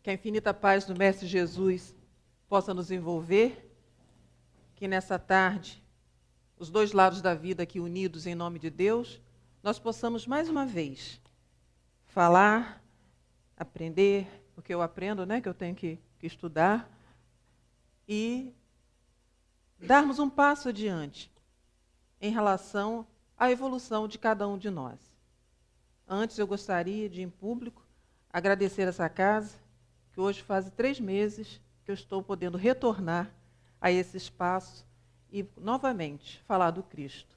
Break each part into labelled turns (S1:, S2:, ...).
S1: Que a infinita paz do Mestre Jesus possa nos envolver, que nessa tarde, os dois lados da vida aqui unidos em nome de Deus, nós possamos mais uma vez falar, aprender, porque eu aprendo, né, que eu tenho que estudar, e darmos um passo adiante em relação à evolução de cada um de nós. Antes, eu gostaria de, em público, agradecer essa casa, que hoje faz 3 meses que eu estou podendo retornar a esse espaço e, novamente, falar do Cristo.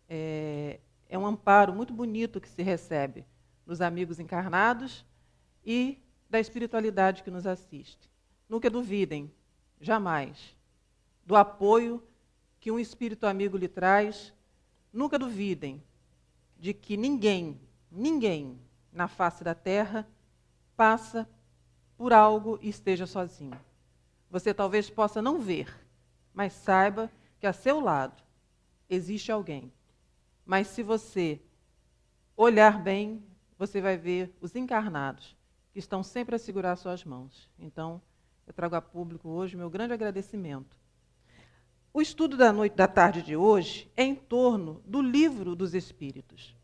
S1: É um amparo muito bonito que se recebe dos amigos encarnados e da espiritualidade que nos assiste. Nunca duvidem, jamais, do apoio que um espírito amigo lhe traz. Nunca duvidem de que ninguém na face da Terra passa por algo e esteja sozinho. Você talvez possa não ver, mas saiba que a seu lado existe alguém. Mas se você olhar bem, você vai ver os encarnados, que estão sempre a segurar suas mãos. Então, eu trago a público hoje o meu grande agradecimento. O estudo da tarde de hoje é em torno do Livro dos Espíritos.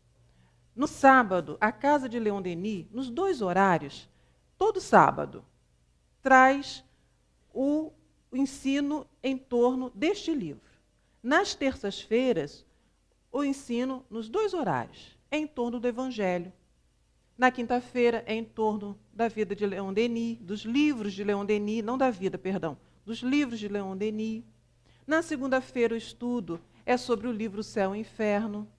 S1: No sábado, a Casa de Leon Denis, nos 2 horários, todo sábado, traz o ensino em torno deste livro. Nas terças-feiras, o ensino nos 2 horários, é em torno do Evangelho. Na quinta-feira, é em torno da vida de Leon Denis, dos livros de Leon Denis, não da vida, perdão, dos livros de Leon Denis. Na segunda-feira, o estudo é sobre o livro Céu e Inferno.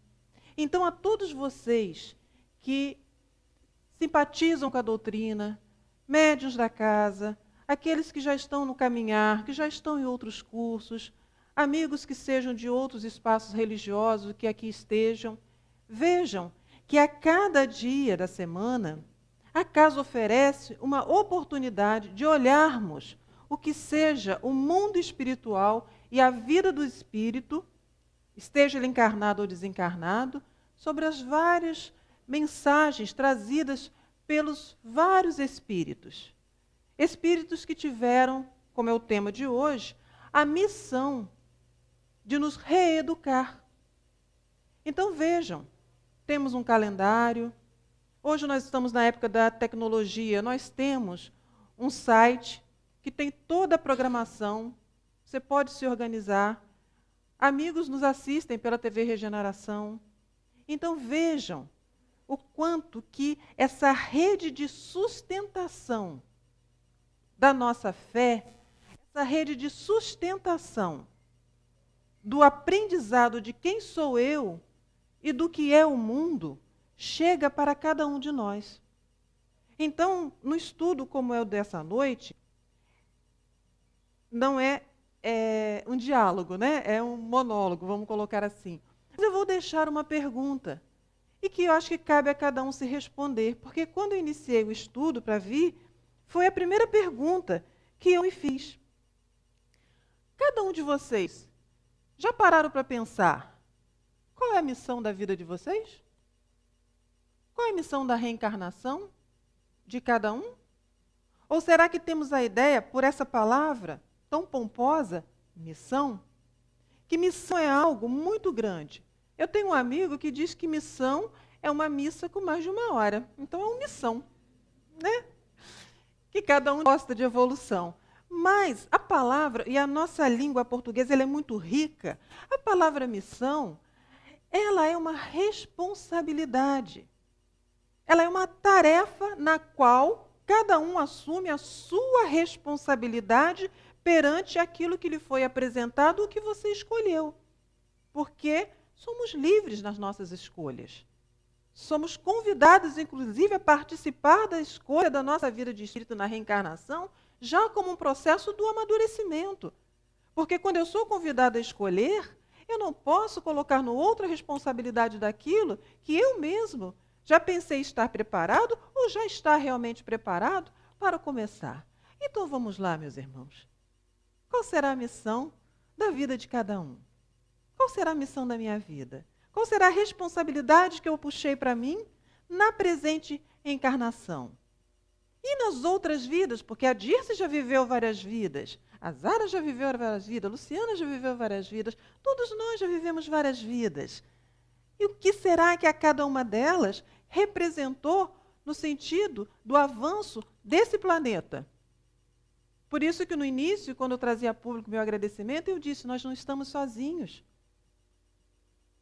S1: Então, a todos vocês que simpatizam com a doutrina, médiuns da casa, aqueles que já estão no caminhar, que já estão em outros cursos, amigos que sejam de outros espaços religiosos, que aqui estejam, vejam que a cada dia da semana, a casa oferece uma oportunidade de olharmos o que seja o mundo espiritual e a vida do espírito, esteja ele encarnado ou desencarnado, sobre as várias mensagens trazidas pelos vários espíritos. Espíritos que tiveram, como é o tema de hoje, a missão de nos reeducar. Então vejam, temos um calendário. Hoje nós estamos na época da tecnologia, nós temos um site que tem toda a programação, você pode se organizar. Amigos nos assistem pela TV Regeneração. Então vejam o quanto que essa rede de sustentação da nossa fé, essa rede de sustentação do aprendizado de quem sou eu e do que é o mundo, chega para cada um de nós. Então, no estudo como é o dessa noite, não é um diálogo, né? É um monólogo, vamos colocar assim. Mas eu vou deixar uma pergunta, e que eu acho que cabe a cada um se responder, porque quando eu iniciei o estudo para vir, foi a primeira pergunta que eu me fiz. Cada um de vocês já pararam para pensar qual é a missão da vida de vocês? Qual é a missão da reencarnação de cada um? Ou será que temos a ideia, por essa palavra tão pomposa, missão, que missão é algo muito grande? Eu tenho um amigo que diz que missão é uma missa com mais de 1 hora. Então é uma missão, né? Que cada um gosta de evolução. Mas a palavra, e a nossa língua portuguesa ela é muito rica, a palavra missão, ela é uma responsabilidade. Ela é uma tarefa na qual cada um assume a sua responsabilidade perante aquilo que lhe foi apresentado, o que você escolheu. Porque somos livres nas nossas escolhas. Somos convidados, inclusive, a participar da escolha da nossa vida de espírito na reencarnação, já como um processo do amadurecimento. Porque quando eu sou convidada a escolher, eu não posso colocar no outro a responsabilidade daquilo que eu mesmo já pensei estar preparado ou já está realmente preparado para começar. Então vamos lá, meus irmãos. Qual será a missão da vida de cada um? Qual será a missão da minha vida? Qual será a responsabilidade que eu puxei para mim na presente encarnação. E nas outras vidas, porque a Dirce já viveu várias vidas, a Zara já viveu várias vidas, a Luciana já viveu várias vidas, todos nós já vivemos várias vidas. E o que será que a cada uma delas representou no sentido do avanço desse planeta? Por isso que no início, quando eu trazia a público meu agradecimento, eu disse, nós não estamos sozinhos.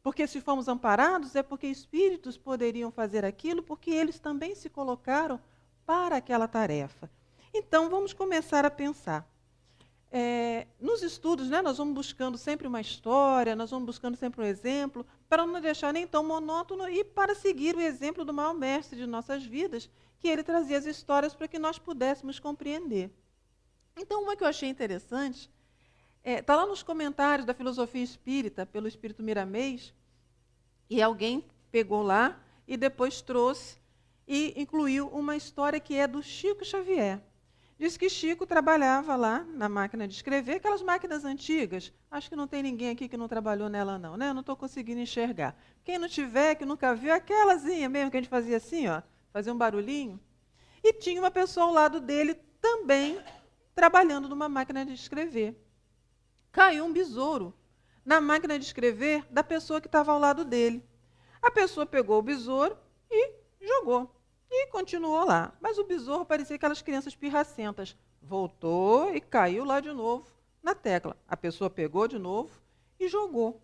S1: Porque se fomos amparados, é porque espíritos poderiam fazer aquilo, porque eles também se colocaram para aquela tarefa. Então, vamos começar a pensar. Nos estudos, nós vamos buscando sempre uma história, nós vamos buscando sempre um exemplo, para não deixar nem tão monótono e para seguir o exemplo do maior mestre de nossas vidas, que ele trazia as histórias para que nós pudéssemos compreender. Então, uma que eu achei interessante, está lá nos comentários da filosofia espírita, pelo Espírito Miramês, e alguém pegou lá e depois trouxe e incluiu uma história que é do Chico Xavier. Diz que Chico trabalhava lá na máquina de escrever, aquelas máquinas antigas. Acho que não tem ninguém aqui que não trabalhou nela, não, né? Eu não estou conseguindo enxergar. Quem não tiver, que nunca viu, aquelazinha mesmo que a gente fazia assim, ó, fazia um barulhinho. E tinha uma pessoa ao lado dele também trabalhando numa máquina de escrever. Caiu um besouro na máquina de escrever da pessoa que estava ao lado dele. A pessoa pegou o besouro e jogou. E continuou lá. Mas o besouro parecia aquelas crianças pirracentas. Voltou e caiu lá de novo na tecla. A pessoa pegou de novo e jogou.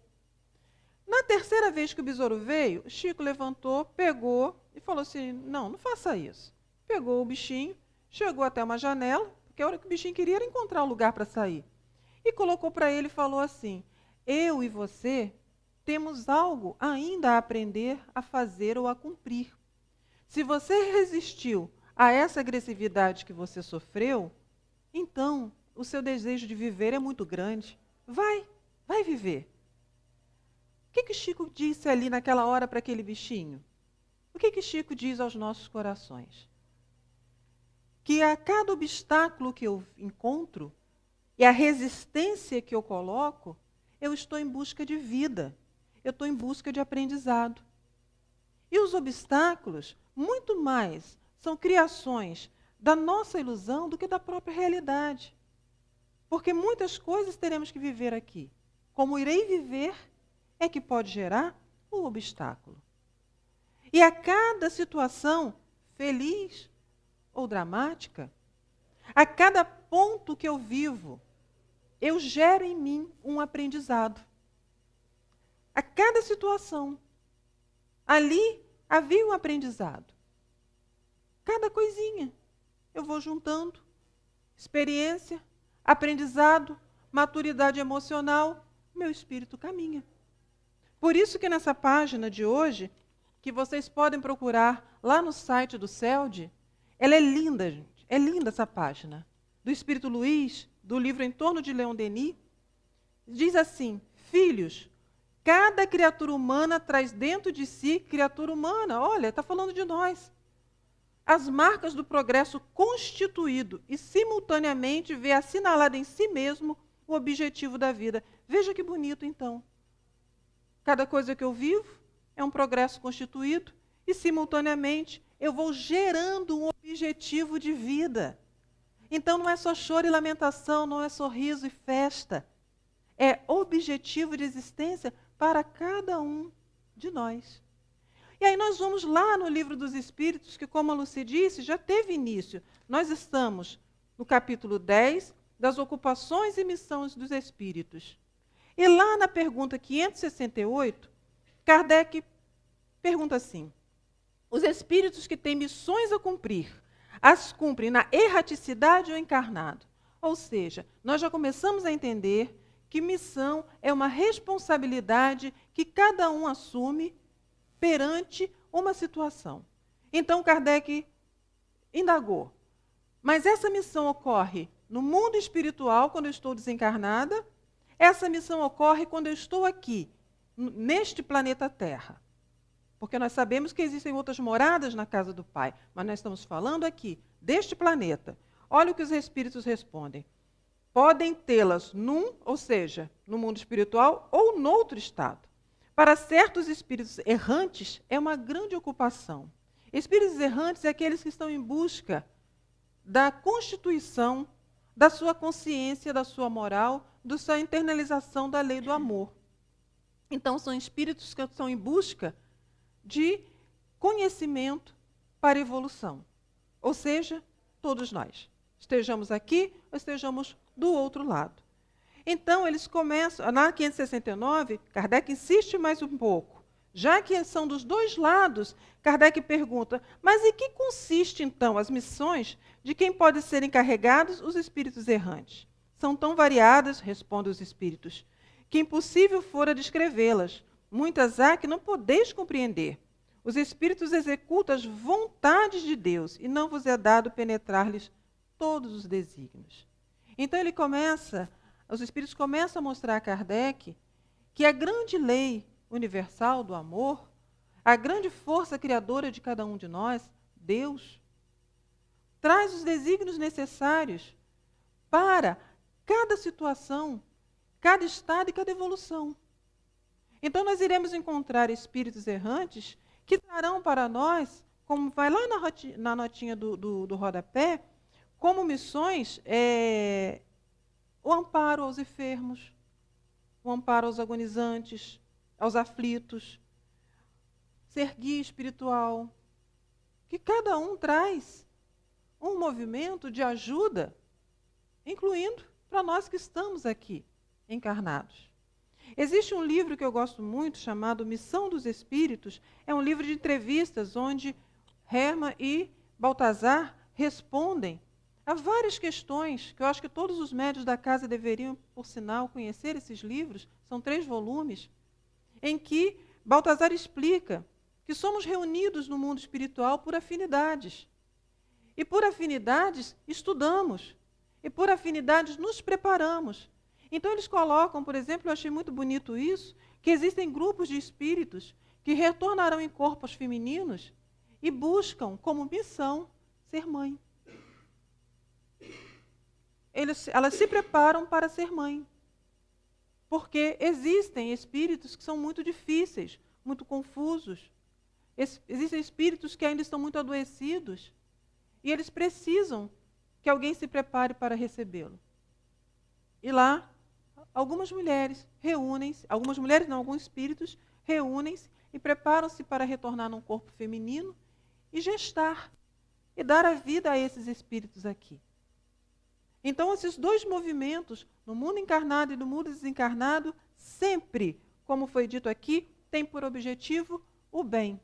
S1: Na terceira vez que o besouro veio, Chico levantou, pegou e falou assim, não faça isso. Pegou o bichinho, chegou até uma janela, porque a hora que o bichinho queria era encontrar um lugar para sair. E colocou para ele e falou assim, eu e você temos algo ainda a aprender, a fazer ou a cumprir. Se você resistiu a essa agressividade que você sofreu, então o seu desejo de viver é muito grande. Vai viver. O que Chico disse ali naquela hora para aquele bichinho? O que Chico diz aos nossos corações? Que a cada obstáculo que eu encontro e a resistência que eu coloco, eu estou em busca de vida, eu estou em busca de aprendizado. E os obstáculos, muito mais, são criações da nossa ilusão do que da própria realidade. Porque muitas coisas teremos que viver aqui. Como irei viver é que pode gerar um obstáculo. E a cada situação, feliz ou dramática, a cada ponto que eu vivo, eu gero em mim um aprendizado. A cada situação, ali havia um aprendizado. Cada coisinha eu vou juntando. Experiência, aprendizado, maturidade emocional, meu espírito caminha. Por isso que nessa página de hoje, que vocês podem procurar lá no site do CELD, ela é linda, gente. É linda essa página. Do Espírito Luiz, do livro Em Torno de Leon Denis, diz assim, filhos, cada criatura humana traz dentro de si criatura humana. Olha, está falando de nós. As marcas do progresso constituído e simultaneamente vê assinalado em si mesmo o objetivo da vida. Veja que bonito, então. Cada coisa que eu vivo é um progresso constituído e, simultaneamente, eu vou gerando um objetivo de vida. Então, não é só choro e lamentação, não é sorriso e festa. É objetivo de existência para cada um de nós. E aí nós vamos lá no Livro dos Espíritos, que, como a Lucy disse, já teve início. Nós estamos no capítulo 10, das ocupações e missões dos espíritos. E lá na pergunta 568, Kardec pergunta assim, os espíritos que têm missões a cumprir, as cumprem na erraticidade ou encarnado? Ou seja, nós já começamos a entender que missão é uma responsabilidade que cada um assume perante uma situação. Então, Kardec indagou, mas essa missão ocorre no mundo espiritual, quando eu estou desencarnada? Essa missão ocorre quando eu estou aqui, neste planeta Terra. Porque nós sabemos que existem outras moradas na casa do Pai, mas nós estamos falando aqui, deste planeta. Olha o que os espíritos respondem. Podem tê-las ou seja, no mundo espiritual ou noutro estado. Para certos espíritos errantes, é uma grande ocupação. Espíritos errantes é aqueles que estão em busca da constituição da sua consciência, da sua moral, da sua internalização da lei do amor. Então, são espíritos que estão em busca de conhecimento para evolução. Ou seja, todos nós. Estejamos aqui ou estejamos do outro lado. Então, eles começam, na 569, Kardec insiste mais um pouco. Já que são dos dois lados, Kardec pergunta, mas em que consiste, então, as missões de quem pode ser encarregados os espíritos errantes? São tão variadas, respondem os espíritos, que impossível fora descrevê-las. Muitas há que não podeis compreender. Os espíritos executam as vontades de Deus e não vos é dado penetrar-lhes todos os desígnios. Então os espíritos começam a mostrar a Kardec que a grande lei universal do amor, a grande força criadora de cada um de nós, Deus, traz os desígnios necessários para cada situação, cada estado e cada evolução. Então nós iremos encontrar espíritos errantes que trarão para nós, como vai lá na notinha do rodapé, como missões, o amparo aos enfermos, o amparo aos agonizantes, aos aflitos, ser guia espiritual, que cada um traz um movimento de ajuda, incluindo para nós que estamos aqui, encarnados. Existe um livro que eu gosto muito, chamado Missão dos Espíritos. É um livro de entrevistas, onde Hermann e Baltazar respondem a várias questões, que eu acho que todos os médiuns da casa deveriam, por sinal, conhecer esses livros. São 3 volumes, em que Baltazar explica que somos reunidos no mundo espiritual por afinidades. E por afinidades estudamos. E por afinidades nos preparamos. Então eles colocam, por exemplo, eu achei muito bonito isso, que existem grupos de espíritos que retornarão em corpos femininos e buscam como missão ser mãe. Elas se preparam para ser mãe. Porque existem espíritos que são muito difíceis, muito confusos. Existem espíritos que ainda estão muito adoecidos e eles precisam que alguém se prepare para recebê-lo. E lá, alguns espíritos reúnem-se e preparam-se para retornar num corpo feminino e gestar e dar a vida a esses espíritos aqui. Então, esses 2 movimentos, no mundo encarnado e no mundo desencarnado, sempre, como foi dito aqui, têm por objetivo o bem.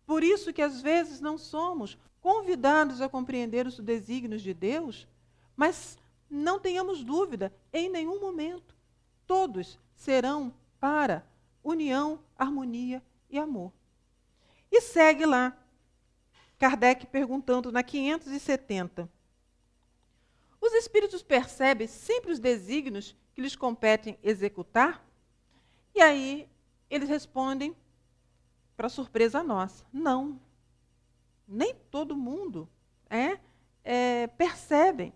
S1: Por isso que, às vezes, não somos convidados a compreender os desígnios de Deus, mas não tenhamos dúvida, em nenhum momento, todos serão para união, harmonia e amor. E segue lá, Kardec perguntando na 570. Os espíritos percebem sempre os desígnios que lhes competem executar? E aí eles respondem, para surpresa nossa, não. Nem todo mundo percebem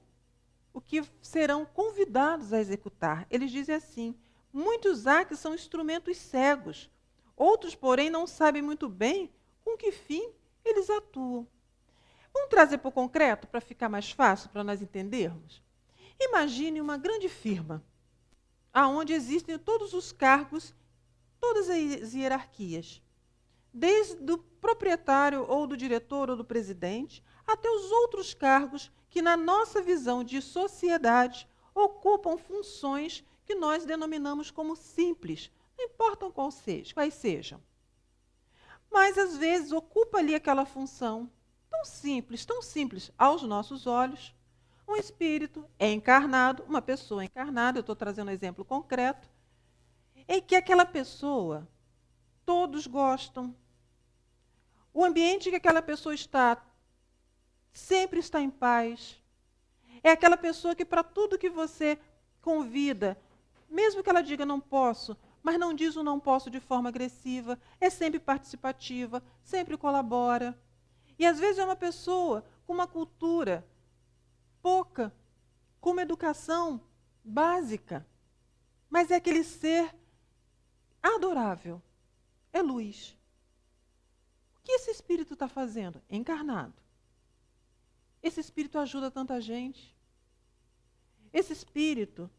S1: o que serão convidados a executar. Eles dizem assim, muitos há que são instrumentos cegos, outros, porém, não sabem muito bem com que fim eles atuam. Vamos trazer para o concreto, para ficar mais fácil, para nós entendermos? Imagine uma grande firma, onde existem todos os cargos, todas as hierarquias, desde o proprietário ou do diretor ou do presidente, até os outros cargos que, na nossa visão de sociedade, ocupam funções que nós denominamos como simples, não importam quais sejam. Mas, às vezes, ocupa ali aquela função tão simples aos nossos olhos. Um espírito é encarnado, uma pessoa encarnada, eu estou trazendo um exemplo concreto, em que aquela pessoa, todos gostam. O ambiente que aquela pessoa está, sempre está em paz. É aquela pessoa que, para tudo que você convida, mesmo que ela diga não posso, mas não diz o não posso de forma agressiva, é sempre participativa, sempre colabora. E às vezes é uma pessoa com uma cultura pouca, com uma educação básica, mas é aquele ser adorável, é luz. que esse espírito está fazendo? Encarnado. Esse espírito ajuda tanta gente. Esse espírito,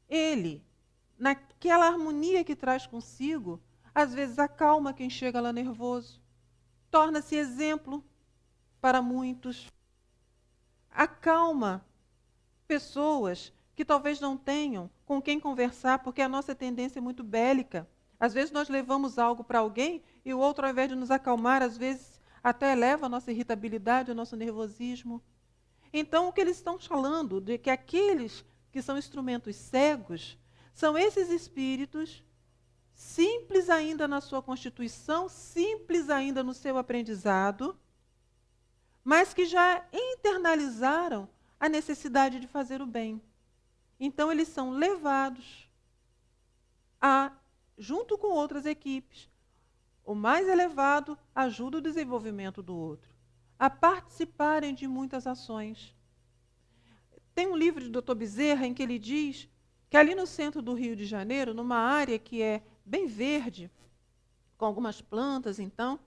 S1: ele, naquela harmonia que traz consigo, às vezes acalma quem chega lá nervoso, torna-se exemplo para muitos, acalma pessoas que talvez não tenham com quem conversar, porque a nossa tendência é muito bélica. Às vezes nós levamos algo para alguém e o outro, ao invés de nos acalmar, às vezes até eleva a nossa irritabilidade, o nosso nervosismo. Então, o que eles estão falando de que aqueles que são instrumentos cegos são esses espíritos simples ainda na sua constituição, simples ainda no seu aprendizado, mas que já internalizaram a necessidade de fazer o bem. Então, eles são levados a, junto com outras equipes, o mais elevado ajuda o desenvolvimento do outro, a participarem de muitas ações. Tem um livro de Dr. Bezerra em que ele diz que ali no centro do Rio de Janeiro, numa área que é bem verde, com algumas plantas, então,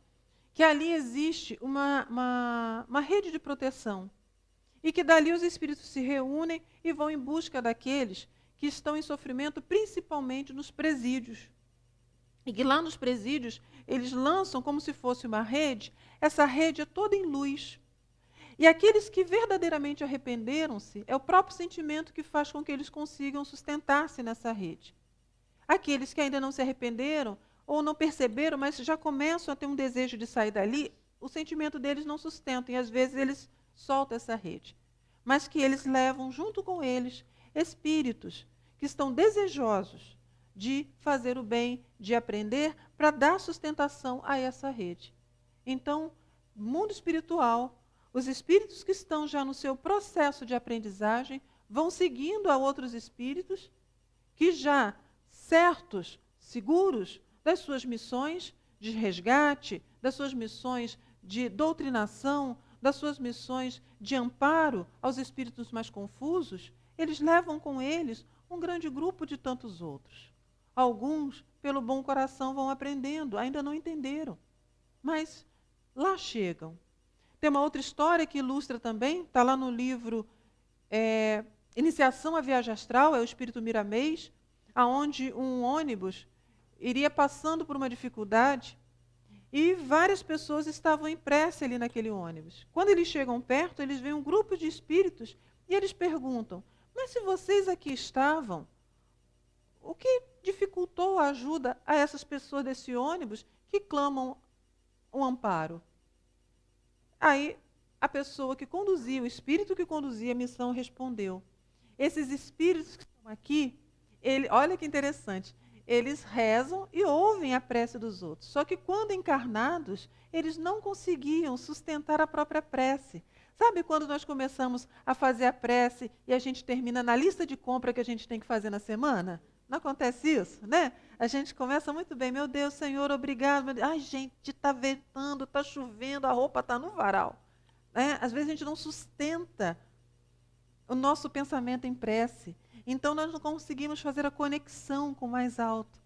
S1: que ali existe uma rede de proteção e que dali os espíritos se reúnem e vão em busca daqueles que estão em sofrimento, principalmente nos presídios. E que lá nos presídios eles lançam como se fosse uma rede, essa rede é toda em luz. E aqueles que verdadeiramente arrependeram-se, é o próprio sentimento que faz com que eles consigam sustentar-se nessa rede. Aqueles que ainda não se arrependeram, ou não perceberam, mas já começam a ter um desejo de sair dali, o sentimento deles não sustenta, e às vezes eles soltam essa rede. Mas que eles levam junto com eles espíritos que estão desejosos de fazer o bem, de aprender, para dar sustentação a essa rede. Então, mundo espiritual, os espíritos que estão já no seu processo de aprendizagem vão seguindo a outros espíritos que já certos, seguros das suas missões de resgate, das suas missões de doutrinação, das suas missões de amparo aos espíritos mais confusos, eles levam com eles um grande grupo de tantos outros. Alguns, pelo bom coração, vão aprendendo, ainda não entenderam, mas lá chegam. Tem uma outra história que ilustra também, está lá no livro Iniciação à Viagem Astral, é o Espírito Miramês, aonde um ônibus iria passando por uma dificuldade e várias pessoas estavam em prece ali naquele ônibus. Quando eles chegam perto, eles veem um grupo de espíritos e eles perguntam, mas se vocês aqui estavam, o que dificultou a ajuda a essas pessoas desse ônibus que clamam um amparo? Aí a pessoa que conduzia, o espírito que conduzia a missão respondeu, esses espíritos que estão aqui, olha que interessante, eles rezam e ouvem a prece dos outros. Só que quando encarnados, eles não conseguiam sustentar a própria prece. Sabe quando nós começamos a fazer a prece e a gente termina na lista de compra que a gente tem que fazer na semana? Não acontece isso, né? A gente começa muito bem, meu Deus, Senhor, obrigado. Meu Deus. Ai, gente, está ventando, está chovendo, a roupa está no varal. Às vezes a gente não sustenta o nosso pensamento em prece. Então nós não conseguimos fazer a conexão com o mais alto.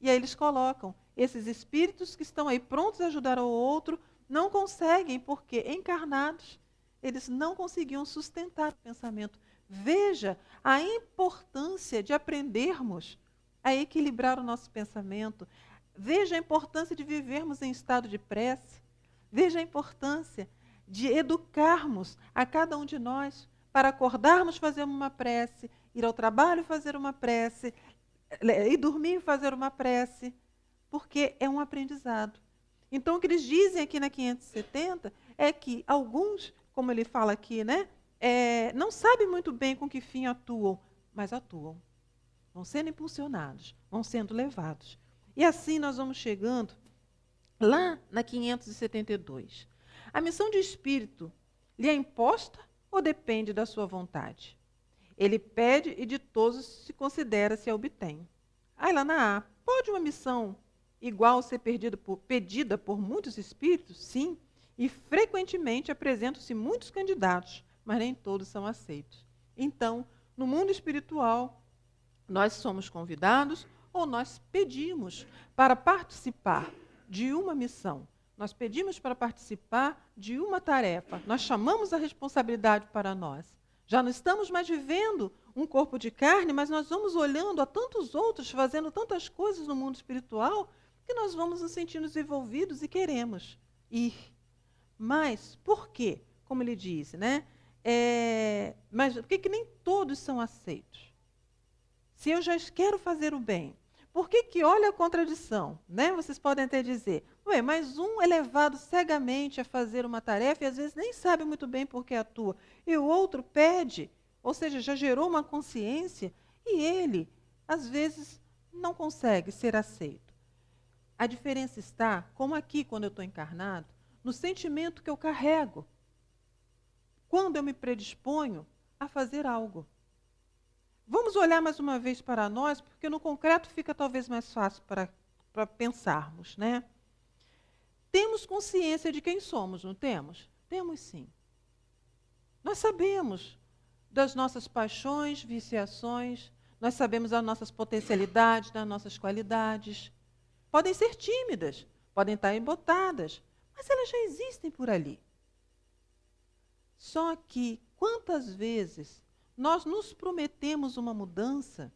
S1: E aí eles colocam, esses espíritos que estão aí prontos a ajudar o outro, não conseguem, porque encarnados, eles não conseguiam sustentar o pensamento. Veja a importância de aprendermos a equilibrar o nosso pensamento. Veja a importância de vivermos em estado de prece. Veja a importância de educarmos a cada um de nós para acordarmos, fazer uma prece, ir ao trabalho, fazer uma prece, ir dormir, fazer uma prece, porque é um aprendizado. Então, o que eles dizem aqui na 570 é que alguns, como ele fala aqui, né, não sabem muito bem com que fim atuam, mas atuam. Vão sendo impulsionados, vão sendo levados. E assim nós vamos chegando lá na 572. A missão de espírito lhe é imposta ou depende da sua vontade? Ele pede e de todos se considera se a obtém. Aí lá na A, pode uma missão igual ser pedida por muitos espíritos? Sim, e frequentemente apresentam-se muitos candidatos, mas nem todos são aceitos. Então, no mundo espiritual, nós somos convidados ou nós pedimos para participar de uma missão. Nós pedimos para participar de uma tarefa. Nós chamamos a responsabilidade para nós. Já não estamos mais vivendo um corpo de carne, mas nós vamos olhando a tantos outros fazendo tantas coisas no mundo espiritual que nós vamos nos sentindo envolvidos e queremos ir. Mas por quê? Como ele disse, né? Mas por que nem todos são aceitos? Se eu já quero fazer o bem, por que olha a contradição? Né? Vocês podem até dizer, mas um é levado cegamente a fazer uma tarefa e às vezes nem sabe muito bem por que atua, e o outro pede, ou seja, já gerou uma consciência, e ele, às vezes, não consegue ser aceito. A diferença está, como aqui, quando eu estou encarnado, no sentimento que eu carrego, quando eu me predisponho a fazer algo. Vamos olhar mais uma vez para nós, porque no concreto fica talvez mais fácil para pensarmos, né? Temos consciência de quem somos, não temos? Temos sim. Nós sabemos das nossas paixões, viciações, nós sabemos das nossas potencialidades, das nossas qualidades. Podem ser tímidas, podem estar embotadas, mas elas já existem por ali. Só que, quantas vezes nós nos prometemos uma mudança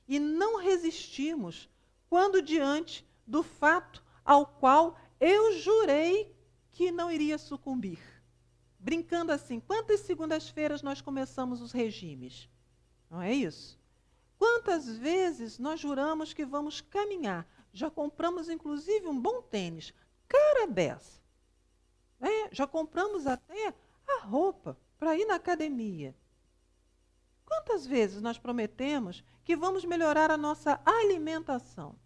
S1: e não resistimos quando diante do fato ao qual eu jurei que não iria sucumbir. Brincando assim, quantas segundas-feiras nós começamos os regimes? Não é isso? Quantas vezes nós juramos que vamos caminhar? Já compramos, inclusive, um bom tênis, cara beça. Já compramos até a roupa para ir na academia. Quantas vezes nós prometemos que vamos melhorar a nossa alimentação?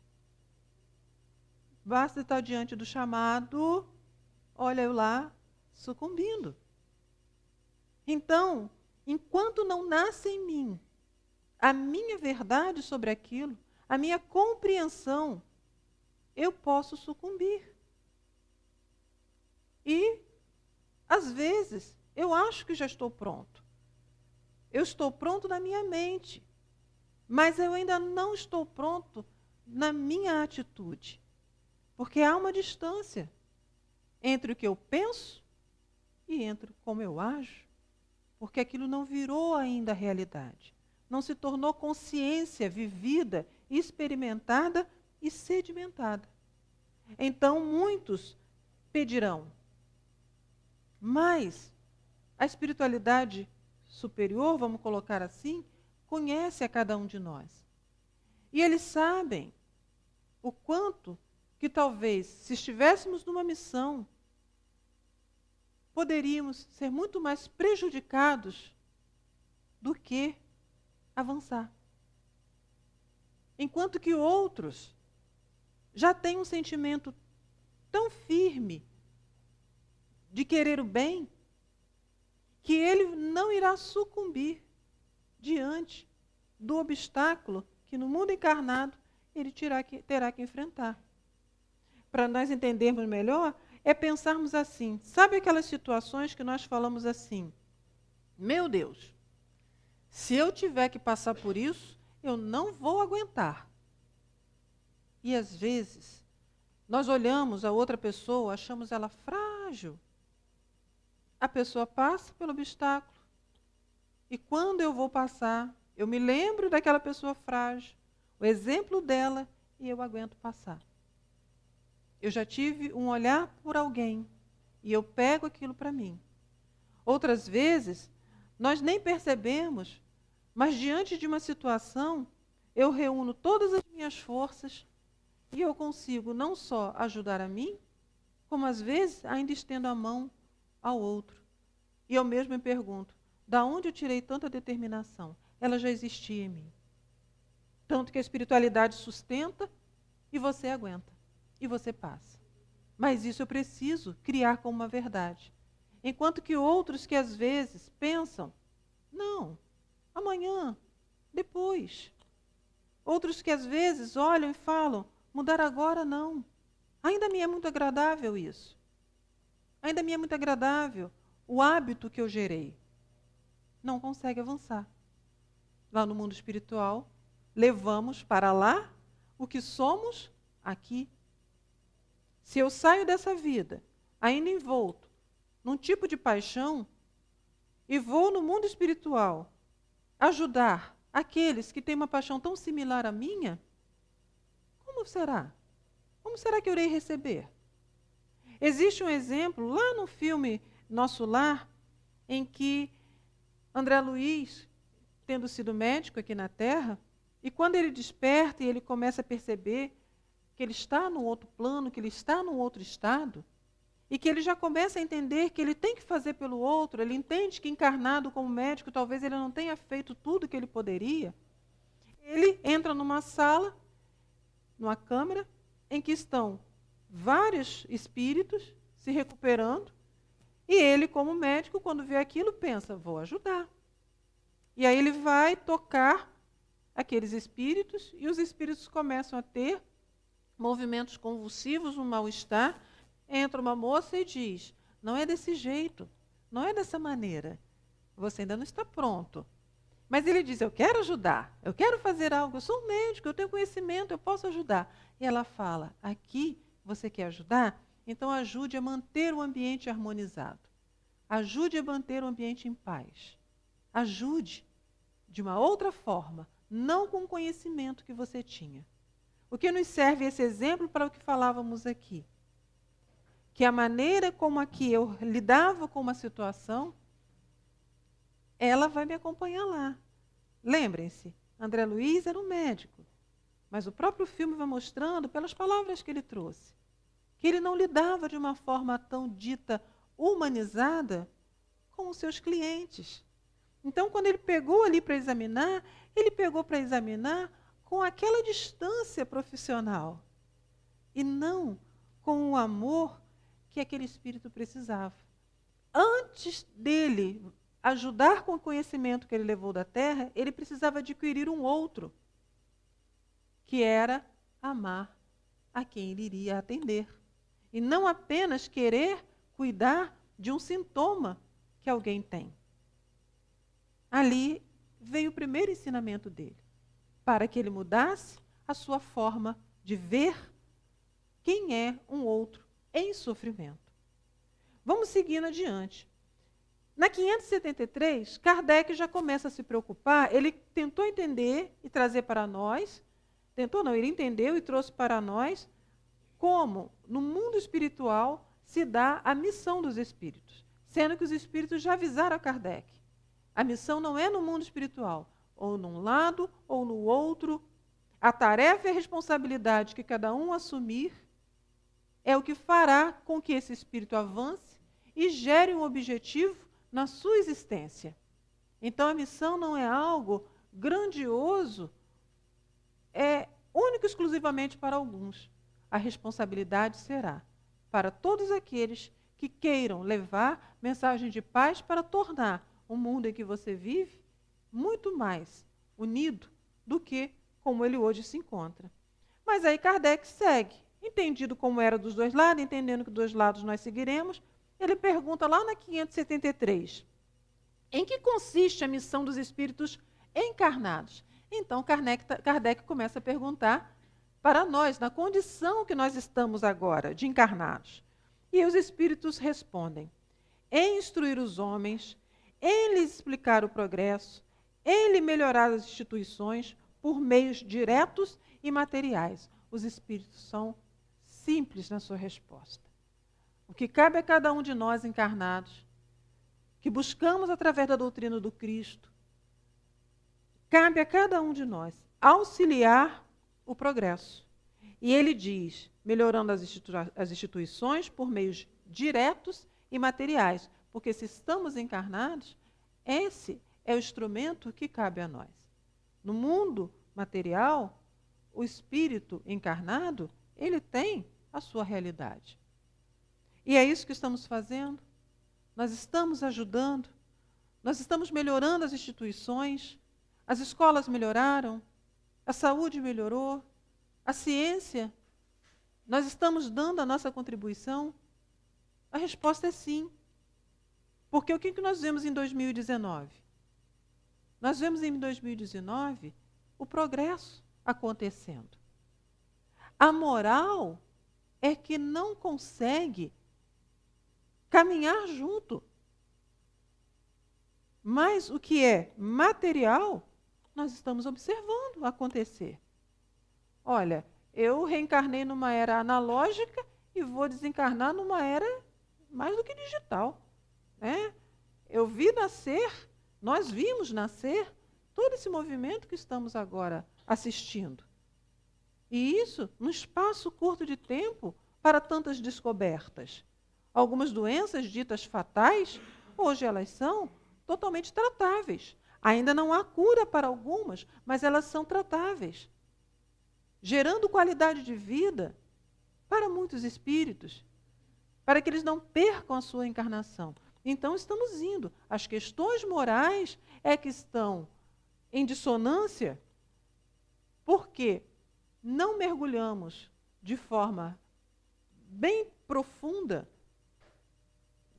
S1: Basta estar diante do chamado, olha eu lá, sucumbindo. Então, enquanto não nasce em mim a minha verdade sobre aquilo, a minha compreensão, eu posso sucumbir. E, às vezes, eu acho que já estou pronto. Eu estou pronto na minha mente, mas eu ainda não estou pronto na minha atitude. Porque há uma distância entre o que eu penso e entre como eu ajo, porque aquilo não virou ainda realidade. Não se tornou consciência vivida, experimentada e sedimentada. Então, muitos pedirão, mas a espiritualidade superior, vamos colocar assim, conhece a cada um de nós. E eles sabem o quanto que talvez, se estivéssemos numa missão, poderíamos ser muito mais prejudicados do que avançar. Enquanto que outros já têm um sentimento tão firme de querer o bem, que ele não irá sucumbir diante do obstáculo que no mundo encarnado ele terá que enfrentar. Para nós entendermos melhor, é pensarmos assim, sabe aquelas situações que nós falamos assim, meu Deus, se eu tiver que passar por isso, eu não vou aguentar. E às vezes, nós olhamos a outra pessoa, achamos ela frágil. A pessoa passa pelo obstáculo. E quando eu vou passar, eu me lembro daquela pessoa frágil, o exemplo dela, e eu aguento passar. Eu já tive um olhar por alguém e eu pego aquilo para mim. Outras vezes, nós nem percebemos, mas diante de uma situação, eu reúno todas as minhas forças e eu consigo não só ajudar a mim, como às vezes ainda estendo a mão ao outro. E eu mesmo me pergunto, da onde eu tirei tanta determinação? Ela já existia em mim. Tanto que a espiritualidade sustenta e você aguenta. E você passa. Mas isso eu preciso criar como uma verdade. Enquanto que outros que às vezes pensam, não, amanhã, depois. Outros que às vezes olham e falam, mudar agora não. Ainda me é muito agradável isso. Ainda me é muito agradável o hábito que eu gerei. Não consegue avançar. Lá no mundo espiritual, levamos para lá o que somos aqui. Se eu saio dessa vida, ainda envolto num tipo de paixão, e vou no mundo espiritual ajudar aqueles que têm uma paixão tão similar à minha, como será? Como será que eu irei receber? Existe um exemplo lá no filme Nosso Lar, em que André Luiz, tendo sido médico aqui na Terra, e quando ele desperta e ele começa a perceber que ele está num outro plano, que ele está num outro estado, e que ele já começa a entender que ele tem que fazer pelo outro, ele entende que encarnado como médico, talvez ele não tenha feito tudo que ele poderia, ele entra numa sala, numa câmara, em que estão vários espíritos se recuperando, e ele, como médico, quando vê aquilo, pensa, vou ajudar. E aí ele vai tocar aqueles espíritos, e os espíritos começam a ter movimentos convulsivos, um mal-estar. Entra uma moça e diz, não é desse jeito, não é dessa maneira, você ainda não está pronto. Mas ele diz, eu quero ajudar, eu quero fazer algo, eu sou um médico, eu tenho conhecimento, eu posso ajudar. E ela fala, aqui você quer ajudar? Então ajude a manter o ambiente harmonizado. Ajude a manter o ambiente em paz. Ajude de uma outra forma, não com o conhecimento que você tinha. O que nos serve esse exemplo para o que falávamos aqui? Que a maneira como aqui eu lidava com uma situação, ela vai me acompanhar lá. Lembrem-se, André Luiz era um médico, mas o próprio filme vai mostrando, pelas palavras que ele trouxe, que ele não lidava de uma forma tão dita humanizada com os seus clientes. Então, quando ele pegou ali para examinar, ele pegou para examinar com aquela distância profissional e não com o amor que aquele espírito precisava. Antes dele ajudar com o conhecimento que ele levou da Terra, ele precisava adquirir um outro, que era amar a quem ele iria atender. E não apenas querer cuidar de um sintoma que alguém tem. Ali veio o primeiro ensinamento dele, para que ele mudasse a sua forma de ver quem é um outro em sofrimento. Vamos seguindo adiante. Na 573, Kardec já começa a se preocupar, ele tentou entender e trazer para nós, ele entendeu e trouxe para nós como, no mundo espiritual, se dá a missão dos espíritos, sendo que os espíritos já avisaram a Kardec. A missão não é no mundo espiritual, ou num lado ou no outro. A tarefa e a responsabilidade que cada um assumir é o que fará com que esse espírito avance e gere um objetivo na sua existência. Então a missão não é algo grandioso, é único e exclusivamente para alguns. A responsabilidade será para todos aqueles que queiram levar mensagem de paz para tornar o mundo em que você vive muito mais unido do que como ele hoje se encontra. Mas aí Kardec segue. Entendido como era dos dois lados, entendendo que dos dois lados nós seguiremos, ele pergunta lá na 573, em que consiste a missão dos espíritos encarnados? Então Kardec começa a perguntar para nós, na condição que nós estamos agora, de encarnados. E os espíritos respondem, em instruir os homens, em lhes explicar o progresso, em lhe melhorar as instituições por meios diretos e materiais. Os espíritos são simples na sua resposta. O que cabe a cada um de nós encarnados, que buscamos através da doutrina do Cristo, cabe a cada um de nós auxiliar o progresso. E ele diz, melhorando as instituições por meios diretos e materiais, porque se estamos encarnados, esse é o instrumento que cabe a nós. No mundo material, o espírito encarnado, ele tem a sua realidade. E é isso que estamos fazendo. Nós estamos ajudando, nós estamos melhorando as instituições, as escolas melhoraram, a saúde melhorou, a ciência, nós estamos dando a nossa contribuição? A resposta é sim. Porque o que nós vemos em 2019? Nós vemos em 2019 o progresso acontecendo. A moral é que não consegue caminhar junto. Mas o que é material, nós estamos observando acontecer. Olha, eu reencarnei numa era analógica e vou desencarnar numa era mais do que digital, né? Eu vi nascer, nós vimos nascer todo esse movimento que estamos agora assistindo. E isso num espaço curto de tempo para tantas descobertas. Algumas doenças ditas fatais, hoje elas são totalmente tratáveis. Ainda não há cura para algumas, mas elas são tratáveis, gerando qualidade de vida para muitos espíritos, para que eles não percam a sua encarnação. Então, estamos indo. As questões morais é que estão em dissonância porque não mergulhamos de forma bem profunda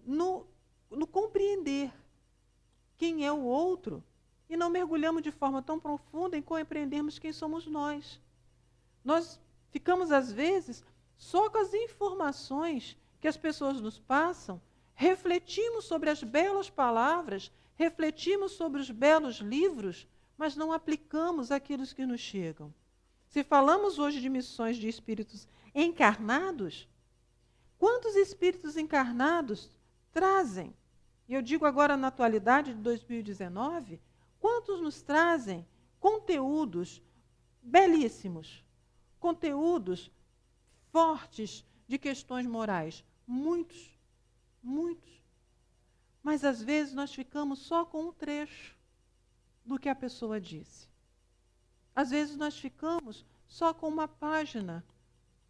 S1: no compreender quem é o outro e não mergulhamos de forma tão profunda em compreendermos quem somos nós. Nós ficamos, às vezes, só com as informações que as pessoas nos passam, refletimos sobre as belas palavras, refletimos sobre os belos livros, mas não aplicamos aquilo que nos chegam. Se falamos hoje de missões de espíritos encarnados, quantos espíritos encarnados trazem? E eu digo agora na atualidade de 2019, quantos nos trazem conteúdos belíssimos, conteúdos fortes de questões morais? Muitos, muitos. Mas às vezes nós ficamos só com um trecho do que a pessoa disse. Às vezes nós ficamos só com uma página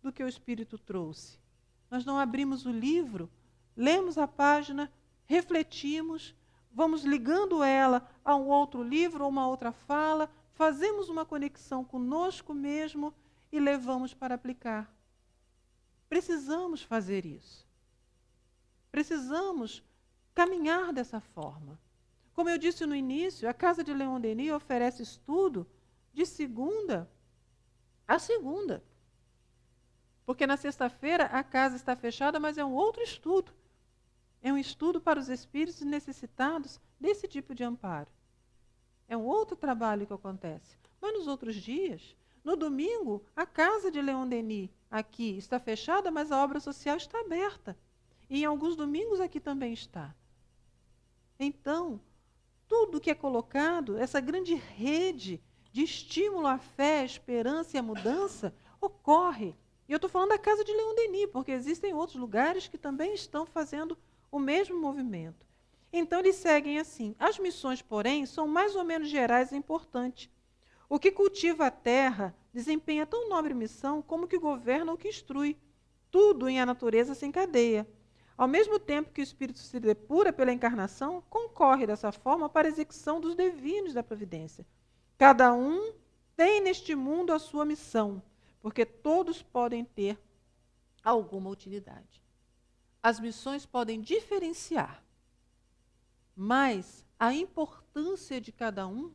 S1: do que o Espírito trouxe. Nós não abrimos o livro, lemos a página, refletimos, vamos ligando ela a um outro livro ou uma outra fala, fazemos uma conexão conosco mesmo e levamos para aplicar. Precisamos fazer isso. Precisamos caminhar dessa forma. Como eu disse no início, a Casa de Leon Denis oferece estudo de segunda a segunda. Porque na sexta-feira a casa está fechada, mas é um outro estudo. É um estudo para os espíritos necessitados desse tipo de amparo. É um outro trabalho que acontece. Mas nos outros dias, no domingo, a Casa de Leon Denis aqui está fechada, mas a obra social está aberta. E em alguns domingos aqui também está. Então, tudo que é colocado, essa grande rede de estímulo à fé, à esperança e à mudança, ocorre. E eu estou falando da Casa de Leon Denis, porque existem outros lugares que também estão fazendo o mesmo movimento. Então, eles seguem assim. As missões, porém, são mais ou menos gerais e importantes. O que cultiva a terra desempenha tão nobre missão como o que governa ou que instrui. Tudo em a natureza se encadeia. Ao mesmo tempo que o espírito se depura pela encarnação, concorre dessa forma para a execução dos devinos da providência. Cada um tem neste mundo a sua missão, porque todos podem ter alguma utilidade. As missões podem diferenciar, mas a importância de cada um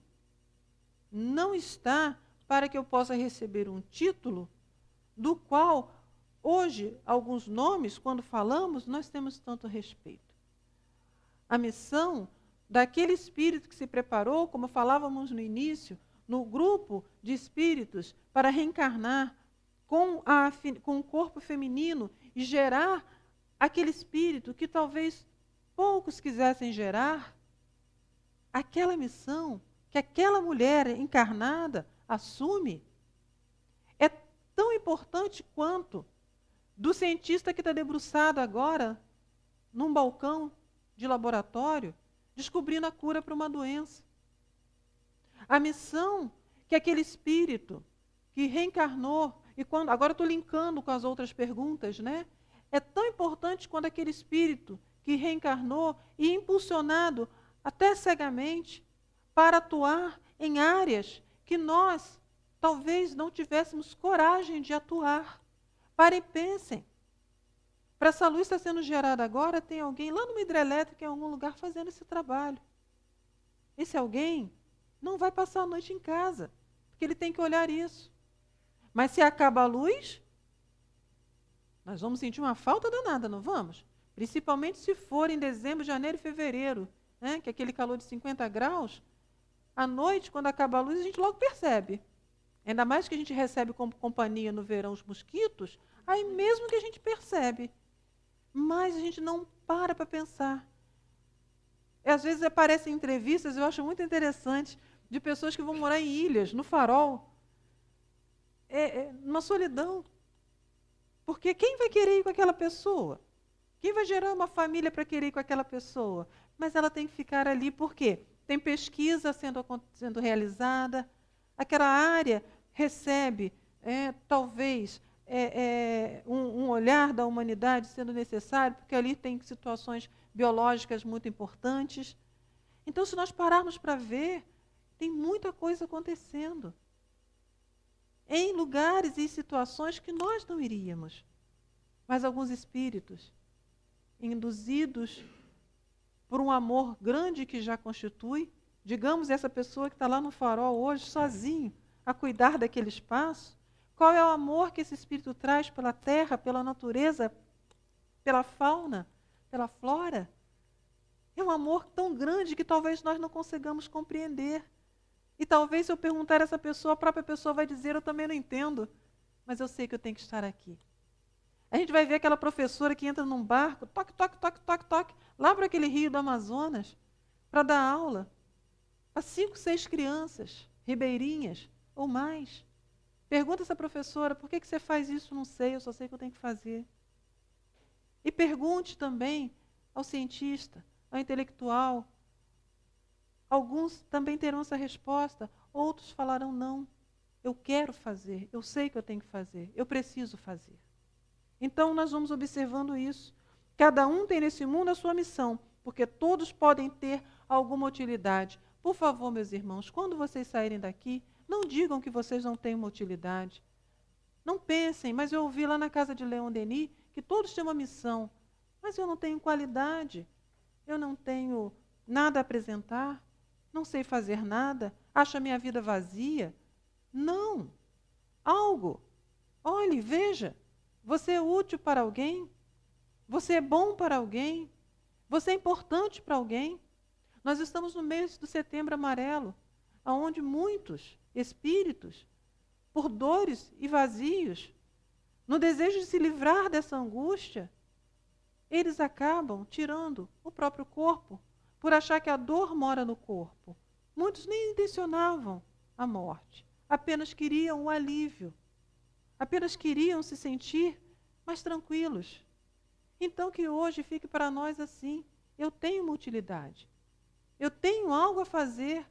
S1: não está para que eu possa receber um título do qual, hoje, alguns nomes, quando falamos, nós temos tanto respeito. A missão daquele espírito que se preparou, como falávamos no início, no grupo de espíritos para reencarnar com o corpo feminino e gerar aquele espírito que talvez poucos quisessem gerar, aquela missão que aquela mulher encarnada assume é tão importante quanto do cientista que está debruçado agora num balcão de laboratório, descobrindo a cura para uma doença. A missão que aquele espírito que reencarnou, e quando, agora estou linkando com as outras perguntas, né? É tão importante quando aquele espírito que reencarnou e impulsionado até cegamente para atuar em áreas que nós talvez não tivéssemos coragem de atuar. Parem e pensem. Para essa luz estar sendo gerada agora, tem alguém lá numa hidrelétrica em algum lugar fazendo esse trabalho. Esse alguém não vai passar a noite em casa, porque ele tem que olhar isso. Mas se acaba a luz, Nós vamos sentir uma falta danada, não vamos? Principalmente se for em dezembro, janeiro e fevereiro, né? Que é aquele calor de 50 graus, à noite, quando acaba a luz, a gente logo percebe. Ainda mais que a gente recebe como companhia no verão os mosquitos, aí mesmo que a gente percebe. Mas a gente não para pensar. E às vezes aparecem entrevistas, eu acho muito interessante, de pessoas que vão morar em ilhas, no farol, numa solidão. Porque quem vai querer ir com aquela pessoa? Quem vai gerar uma família para querer ir com aquela pessoa? Mas ela tem que ficar ali, por quê? Tem pesquisa sendo realizada, aquela área recebe, talvez, um olhar da humanidade sendo necessário, porque ali tem situações biológicas muito importantes. Então, se nós pararmos para ver, tem muita coisa acontecendo em lugares e situações que nós não iríamos. Mas alguns espíritos, induzidos por um amor grande que já constitui, digamos, essa pessoa que está lá no farol hoje, sozinho, a cuidar daquele espaço, qual é o amor que esse espírito traz pela terra, pela natureza, pela fauna, pela flora? É um amor tão grande que talvez nós não consigamos compreender. E talvez, se eu perguntar a essa pessoa, a própria pessoa vai dizer, eu também não entendo, mas eu sei que eu tenho que estar aqui. A gente vai ver aquela professora que entra num barco, toque, toque, toque, toque, toque, lá para aquele rio do Amazonas, para dar aula a 5, 6 crianças, ribeirinhas ou mais. Pergunta essa professora, por que você faz isso? Não sei, eu só sei que eu tenho que fazer. E pergunte também ao cientista, ao intelectual. Alguns também terão essa resposta, outros falarão não. Eu quero fazer, eu sei que eu tenho que fazer, eu preciso fazer. Então, nós vamos observando isso. Cada um tem nesse mundo a sua missão, porque todos podem ter alguma utilidade. Por favor, meus irmãos, quando vocês saírem daqui, não digam que vocês não têm uma utilidade. Não pensem, mas eu ouvi lá na casa de Leon Denis que todos têm uma missão. Mas eu não tenho qualidade, eu não tenho nada a apresentar, não sei fazer nada, acho a minha vida vazia. Não. Algo. Olhe, veja. Você é útil para alguém? Você é bom para alguém? Você é importante para alguém? Nós estamos no mês do Setembro Amarelo, onde muitos espíritos, por dores e vazios, no desejo de se livrar dessa angústia, eles acabam tirando o próprio corpo, por achar que a dor mora no corpo. Muitos nem intencionavam a morte, apenas queriam o alívio. Apenas queriam se sentir mais tranquilos. Então que hoje fique para nós assim, eu tenho uma utilidade. Eu tenho algo a fazer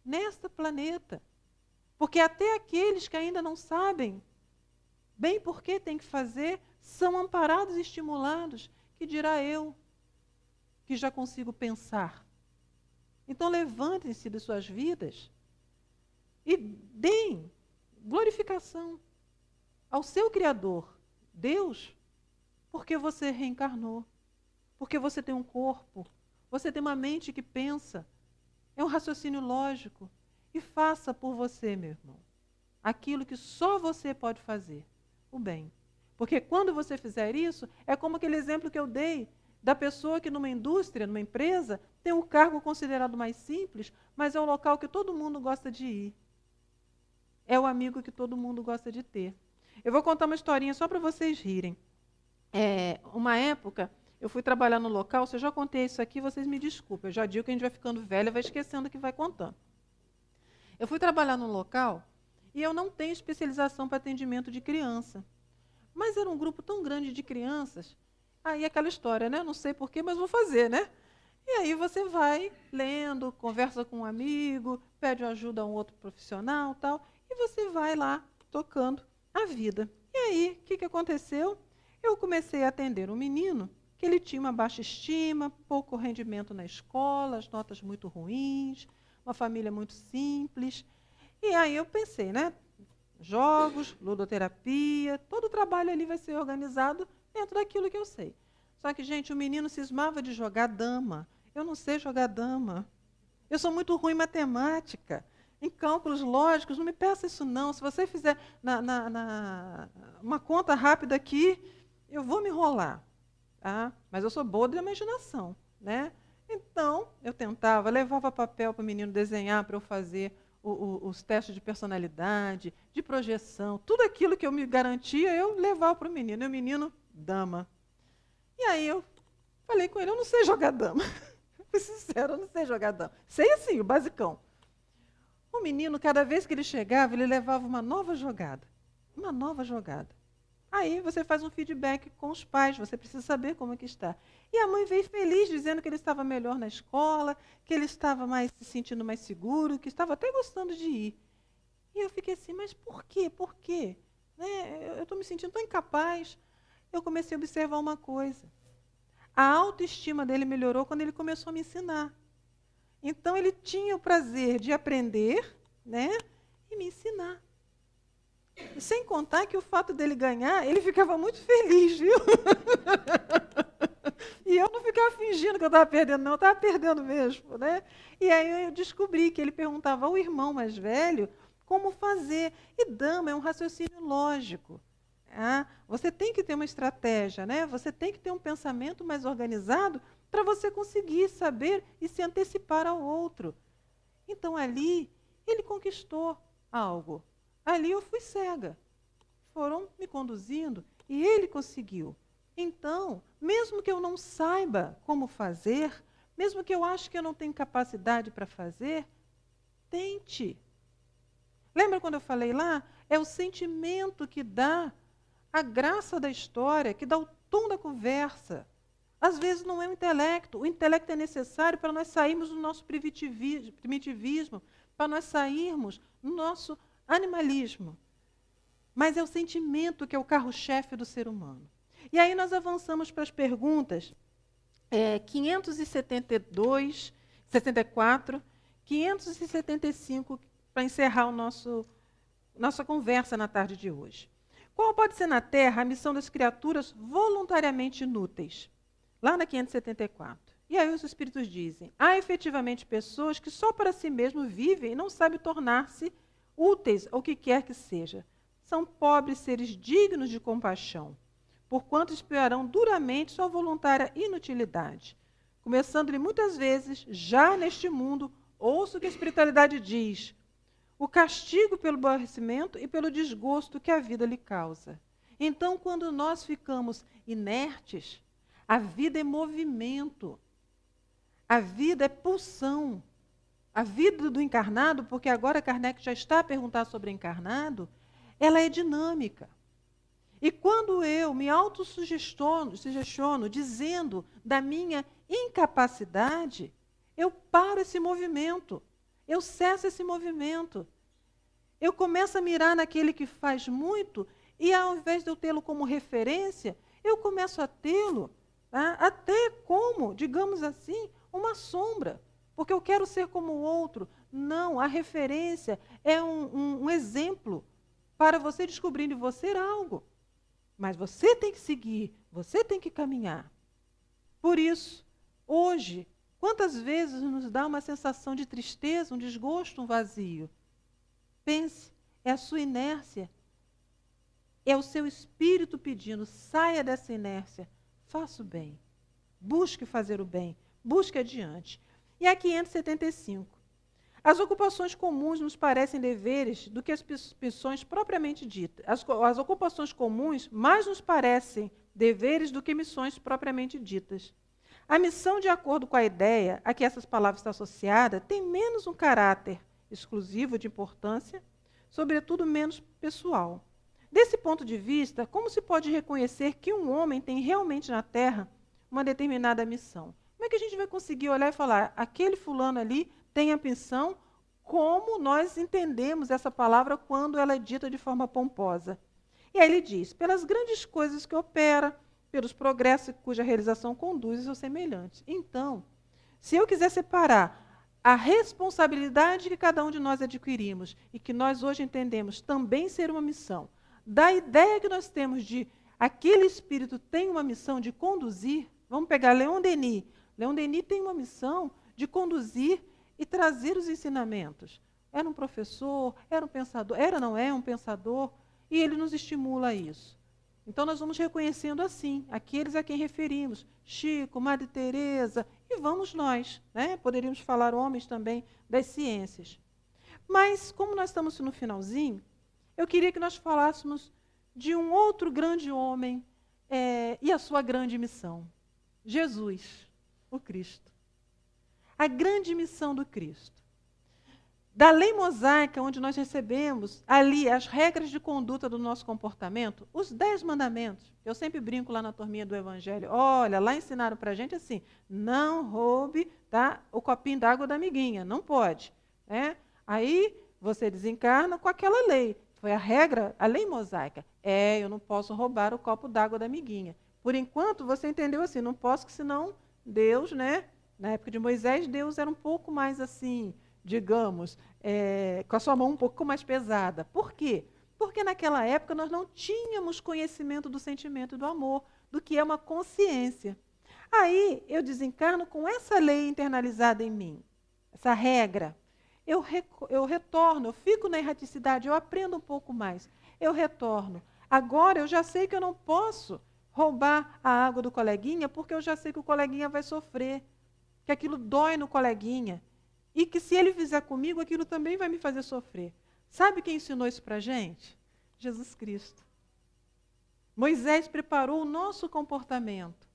S1: nesta planeta. Porque até aqueles que ainda não sabem bem por que tem que fazer, são amparados e estimulados, que dirá eu, que já consigo pensar. Então levantem-se de suas vidas e deem glorificação ao seu Criador, Deus, porque você reencarnou, porque você tem um corpo, você tem uma mente que pensa, é um raciocínio lógico, e faça por você, meu irmão, aquilo que só você pode fazer, o bem. Porque quando você fizer isso, é como aquele exemplo que eu dei, da pessoa que numa indústria, numa empresa, tem um cargo considerado mais simples, mas é um local que todo mundo gosta de ir. É o amigo que todo mundo gosta de ter. Eu vou contar uma historinha só para vocês rirem. Uma época, eu fui trabalhar no local, se eu já contei isso aqui, vocês me desculpem, eu já digo que a gente vai ficando velha, vai esquecendo o que vai contando. Eu fui trabalhar no local e eu não tenho especialização para atendimento de criança. Mas era um grupo tão grande de crianças, aí aquela história, né? Não sei porquê, mas vou fazer, né? E aí você vai lendo, conversa com um amigo, pede ajuda a um outro profissional, tal, e você vai lá tocando a vida. E aí, o que aconteceu? Eu comecei a atender um menino que ele tinha uma baixa estima, pouco rendimento na escola, as notas muito ruins, uma família muito simples. E aí eu pensei, né? Jogos, ludoterapia, todo o trabalho ali vai ser organizado dentro daquilo que eu sei. Só que, gente, o menino cismava de jogar dama. Eu não sei jogar dama. Eu sou muito ruim em matemática. Em cálculos lógicos, não me peça isso não. Se você fizer uma conta rápida aqui, eu vou me enrolar, tá? Mas eu sou boa de imaginação, né? Então, eu tentava, levava papel para o menino desenhar para eu fazer os testes de personalidade, de projeção, tudo aquilo que eu me garantia, eu levava para o menino. E o menino, dama. E aí eu falei com ele, eu não sei jogar dama. Fui sincero, eu não sei jogar dama. Sei assim, o basicão. O menino, cada vez que ele chegava, ele levava uma nova jogada. Uma nova jogada. Aí você faz um feedback com os pais, você precisa saber como é que está. E a mãe veio feliz, dizendo que ele estava melhor na escola, que ele estava se sentindo mais seguro, que estava até gostando de ir. E eu fiquei assim, mas por quê? Por quê? Né? Eu estou me sentindo tão incapaz. Eu comecei a observar uma coisa. A autoestima dele melhorou quando ele começou a me ensinar. Então ele tinha o prazer de aprender, né, e me ensinar. E sem contar que o fato dele ganhar, ele ficava muito feliz, viu? E eu não ficava fingindo que eu estava perdendo, não, eu estava perdendo mesmo, né? E aí eu descobri que ele perguntava ao irmão mais velho como fazer. E dama é um raciocínio lógico. Você tem que ter uma estratégia, né? Você tem que ter um pensamento mais organizado para você conseguir saber e se antecipar ao outro. Então ali ele conquistou algo. Ali eu fui cega. Foram me conduzindo e ele conseguiu. Então, mesmo que eu não saiba como fazer, mesmo que eu ache que eu não tenho capacidade para fazer, tente. Lembra quando eu falei lá? É o sentimento que dá a graça da história, que dá o tom da conversa. Às vezes não é o intelecto é necessário para nós sairmos do nosso primitivismo, para nós sairmos do nosso animalismo. Mas é o sentimento que é o carro-chefe do ser humano. E aí nós avançamos para as perguntas 572, 64, 575, para encerrar nossa conversa na tarde de hoje. Qual pode ser na Terra a missão das criaturas voluntariamente inúteis? Lá na 574. E aí os espíritos dizem, há efetivamente pessoas que só para si mesmo vivem e não sabem tornar-se úteis ao que quer que seja. São pobres seres dignos de compaixão, porquanto expiarão duramente sua voluntária inutilidade. Começando-lhe muitas vezes, já neste mundo, ouço o que a espiritualidade diz, o castigo pelo aborrecimento e pelo desgosto que a vida lhe causa. Então, quando nós ficamos inertes, a vida é movimento, a vida é pulsão. A vida do encarnado, porque agora Kardec já está a perguntar sobre encarnado, ela é dinâmica. E quando eu me autossugestiono dizendo da minha incapacidade, eu paro esse movimento, eu cesso esse movimento. Eu começo a mirar naquele que faz muito e, ao invés de eu tê-lo como referência, eu começo a tê-lo até como, digamos assim, uma sombra. Porque eu quero ser como o outro. Não, a referência é um exemplo para você descobrir em você algo. Mas você tem que seguir, você tem que caminhar. Por isso, hoje, quantas vezes nos dá uma sensação de tristeza, um desgosto, um vazio? Pense, é a sua inércia, é o seu espírito pedindo, saia dessa inércia, faça o bem, busque fazer o bem, busque adiante. E a 575. As ocupações comuns nos parecem deveres do que as missões propriamente ditas. As ocupações comuns mais nos parecem deveres do que missões propriamente ditas. A missão, de acordo com a ideia a que essas palavras estão associadas, tem menos um caráter exclusivo de importância, sobretudo menos pessoal. Desse ponto de vista, como se pode reconhecer que um homem tem realmente na Terra uma determinada missão? Como é que a gente vai conseguir olhar e falar, aquele fulano ali tem a missão, como nós entendemos essa palavra quando ela é dita de forma pomposa? E aí ele diz, pelas grandes coisas que opera, pelos progressos cuja realização conduz aos semelhantes. Então, se eu quiser separar a responsabilidade que cada um de nós adquirimos e que nós hoje entendemos também ser uma missão, da ideia que nós temos de aquele espírito tem uma missão de conduzir, vamos pegar Leon Denis. Leon Denis tem uma missão de conduzir e trazer os ensinamentos. Era um professor, era um pensador, não é um pensador, e ele nos estimula a isso. Então nós vamos reconhecendo assim, aqueles a quem referimos, Chico, Madre Teresa, e vamos nós, né? Poderíamos falar homens também das ciências. Mas, como nós estamos no finalzinho, eu queria que nós falássemos de um outro grande homem e a sua grande missão. Jesus, o Cristo. A grande missão do Cristo. Da lei mosaica, onde nós recebemos ali as regras de conduta do nosso comportamento, os 10 mandamentos. Eu sempre brinco lá na turminha do Evangelho. Olha, lá ensinaram para a gente assim, não roube, tá, o copinho d'água da amiguinha, não pode. Né? Aí você desencarna com aquela lei. Foi a regra, a lei mosaica. Eu não posso roubar o copo d'água da amiguinha. Por enquanto, você entendeu assim, não posso, que senão Deus, né? Na época de Moisés, Deus era um pouco mais assim, digamos, com a sua mão um pouco mais pesada. Por quê? Porque naquela época nós não tínhamos conhecimento do sentimento do amor, do que é uma consciência. Aí eu desencarno com essa lei internalizada em mim, essa regra. Eu retorno, eu fico na erraticidade, eu aprendo um pouco mais. Eu retorno. Agora eu já sei que eu não posso roubar a água do coleguinha, porque eu já sei que o coleguinha vai sofrer, que aquilo dói no coleguinha, e que se ele fizer comigo, aquilo também vai me fazer sofrer. Sabe quem ensinou isso para a gente? Jesus Cristo. Moisés preparou o nosso comportamento.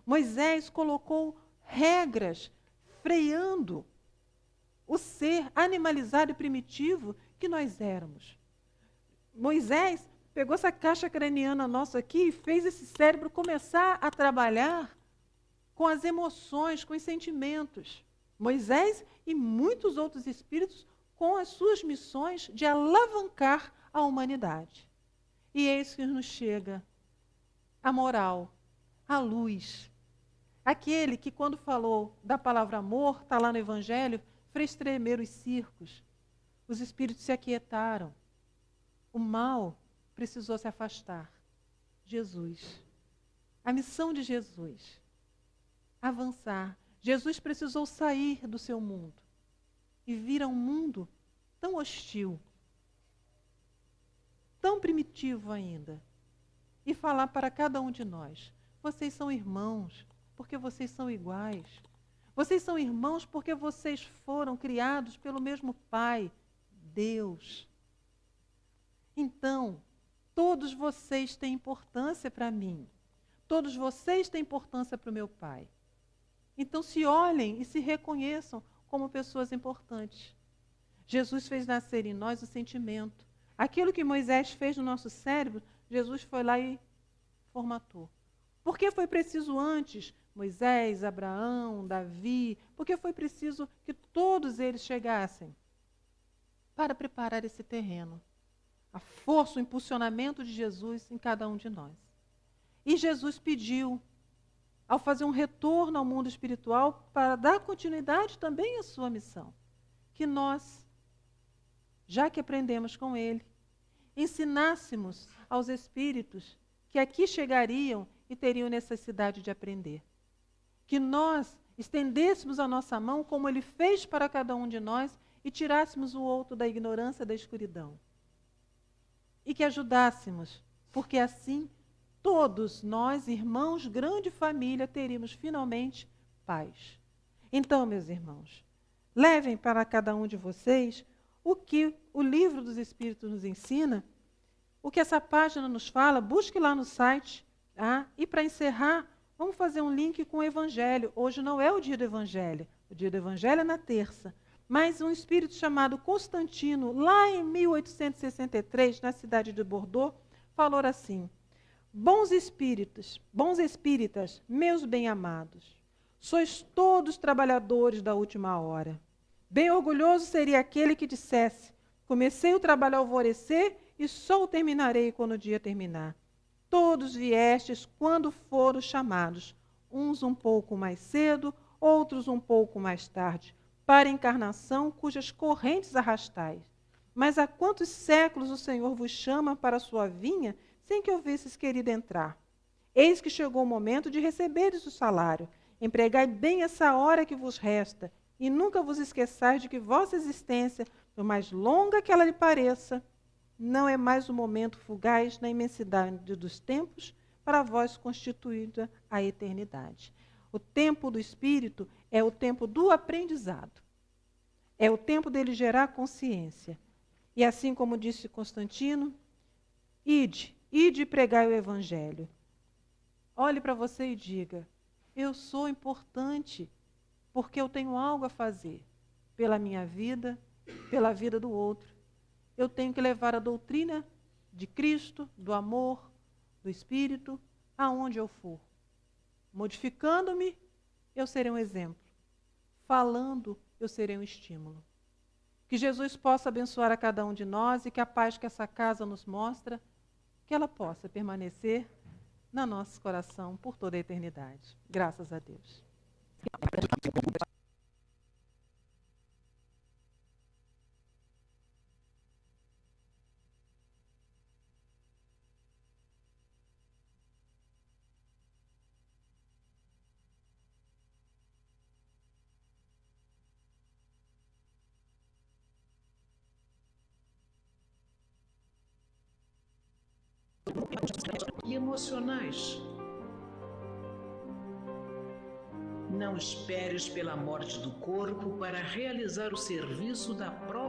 S1: Moisés colocou regras, freando o ser animalizado e primitivo que nós éramos. Moisés pegou essa caixa craniana nossa aqui e fez esse cérebro começar a trabalhar com as emoções, com os sentimentos. Moisés e muitos outros espíritos com as suas missões de alavancar a humanidade. E eis que nos chega a moral, a luz. Aquele que, quando falou da palavra amor, está lá no Evangelho, fez tremer os circos. Os espíritos se aquietaram. O mal precisou se afastar. Jesus. A missão de Jesus. Avançar. Jesus precisou sair do seu mundo e vir a um mundo tão hostil, tão primitivo ainda, e falar para cada um de nós: vocês são irmãos, porque vocês são iguais. Vocês são irmãos porque vocês foram criados pelo mesmo Pai, Deus. Então, todos vocês têm importância para mim. Todos vocês têm importância para o meu Pai. Então, se olhem e se reconheçam como pessoas importantes. Jesus fez nascer em nós o sentimento. Aquilo que Moisés fez no nosso cérebro, Jesus foi lá e formatou. Por que foi preciso antes Moisés, Abraão, Davi? Porque foi preciso que todos eles chegassem para preparar esse terreno. A força, o impulsionamento de Jesus em cada um de nós. E Jesus pediu, ao fazer um retorno ao mundo espiritual, para dar continuidade também à sua missão, que nós, já que aprendemos com ele, ensinássemos aos espíritos que aqui chegariam e teriam necessidade de aprender. Que nós estendêssemos a nossa mão, como ele fez para cada um de nós, e tirássemos o outro da ignorância, da escuridão. E que ajudássemos, porque assim todos nós, irmãos, grande família, teríamos finalmente paz. Então, meus irmãos, levem para cada um de vocês o que o livro dos Espíritos nos ensina, o que essa página nos fala, busque lá no site. E para encerrar, vamos fazer um link com o Evangelho. Hoje não é o dia do Evangelho, o dia do Evangelho é na terça. Mas um espírito chamado Constantino, lá em 1863, na cidade de Bordeaux, falou assim: bons espíritas, meus bem-amados, sois todos trabalhadores da última hora. Bem orgulhoso seria aquele que dissesse: comecei o trabalho ao alvorecer e só o terminarei quando o dia terminar. Todos viestes quando foram chamados, uns um pouco mais cedo, outros um pouco mais tarde, para a encarnação cujas correntes arrastais. Mas há quantos séculos o Senhor vos chama para a sua vinha, sem que houvesses querido entrar? Eis que chegou o momento de receberes o salário. Empregai bem essa hora que vos resta, e nunca vos esqueçais de que vossa existência, por mais longa que ela lhe pareça, não é mais um momento fugaz na imensidade dos tempos, para vós constituída a eternidade. O tempo do Espírito é o tempo do aprendizado. É o tempo dele gerar consciência. E assim como disse Constantino, ide e pregai o Evangelho. Olhe para você e diga, eu sou importante, porque eu tenho algo a fazer pela minha vida, pela vida do outro. Eu tenho que levar a doutrina de Cristo, do amor, do Espírito, aonde eu for. Modificando-me, eu serei um exemplo. Falando, eu serei um estímulo. Que Jesus possa abençoar a cada um de nós e que a paz que essa casa nos mostra, que ela possa permanecer no nosso coração por toda a eternidade. Graças a Deus.
S2: E emocionais. Não esperes pela morte do corpo para realizar o serviço da própria